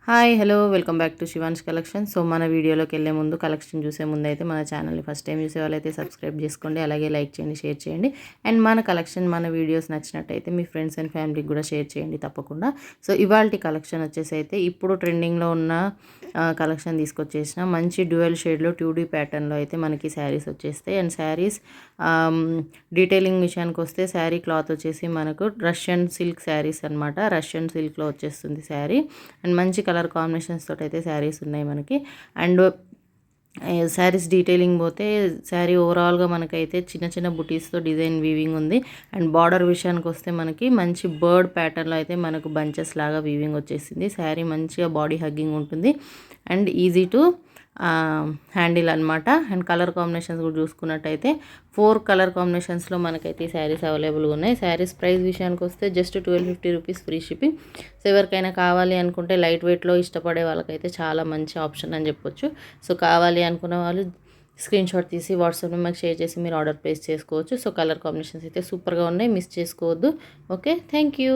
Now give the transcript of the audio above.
Hi hello welcome back to Shivans collection. So మన వీడియోలోకి వెళ్ళే ముందు కలెక్షన్ చూసే ముందు అయితే మన ఛానల్ని ఫస్ట్ టైం చూసే వాళ్ళైతే సబ్స్క్రైబ్ చేసుకోండి, అలాగే లైక్ చేయండి, షేర్ చేయండి. అండ్ మన కలెక్షన్ మన వీడియోస్ నచ్చినట్టయితే మీ ఫ్రెండ్స్ అండ్ ఫ్యామిలీకి కూడా షేర్ చేయండి తప్పకుండా. సో ఇవాల్టి కలెక్షన్ వచ్చేసి అయితే ఇప్పుడు ట్రెండింగ్లో ఉన్న కలెక్షన్ తీసుకొచ్చేసిన మంచి డ్యూయల్ షేడ్లో 2D ప్యాటర్న్లో అయితే మనకి శారీస్ వచ్చేస్తాయి. అండ్ శారీస్ డీటెయిలింగ్ విషయానికి వస్తే శారీ క్లాత్ వచ్చేసి మనకు రష్యన్ సిల్క్ శారీస్ అనమాట. రష్యన్ సిల్క్లో వచ్చేస్తుంది శారీ. అండ్ మంచి కలర్ కాంబినేషన్స్ తోటి అయితే శారీస్ ఉన్నాయి మనకి. అండ్ శారీస్ డీటెయిలింగ్ పోతే శారీ ఓవరాల్గా మనకైతే చిన్న చిన్న బుటీస్తో డిజైన్ వీవింగ్ ఉంది. అండ్ బార్డర్ విషయానికి వస్తే మనకి మంచి బర్డ్ ప్యాటర్న్లో అయితే మనకు బంచెస్ లాగా వీవింగ్ వచ్చేసింది. శారీ మంచిగా బాడీ హగ్గింగ్ ఉంటుంది అండ్ ఈజీ టు హ్యాండిల్ అనమాట. అండ్ కలర్ కాంబినేషన్స్ కూడా చూసుకున్నట్టయితే 4 కలర్ కాంబినేషన్స్లో మనకైతే ఈ శారీస్ అవైలబుల్గా ఉన్నాయి. శారీస్ ప్రైస్ విషయానికి వస్తే just 1250 rupees free shipping. So ఎవరికైనా కావాలి అనుకుంటే లైట్ వెయిట్లో ఇష్టపడే వాళ్ళకైతే చాలా మంచి ఆప్షన్ అని చెప్పొచ్చు. సో కావాలి అనుకున్న వాళ్ళు స్క్రీన్ షాట్ తీసి వాట్సాప్లో మాకు షేర్ చేసి మీరు ఆర్డర్ ప్లేస్ చేసుకోవచ్చు. సో కలర్ కాంబినేషన్స్ అయితే సూపర్గా ఉన్నాయి, మిస్ చేసుకోవద్దు. Okay, thank you.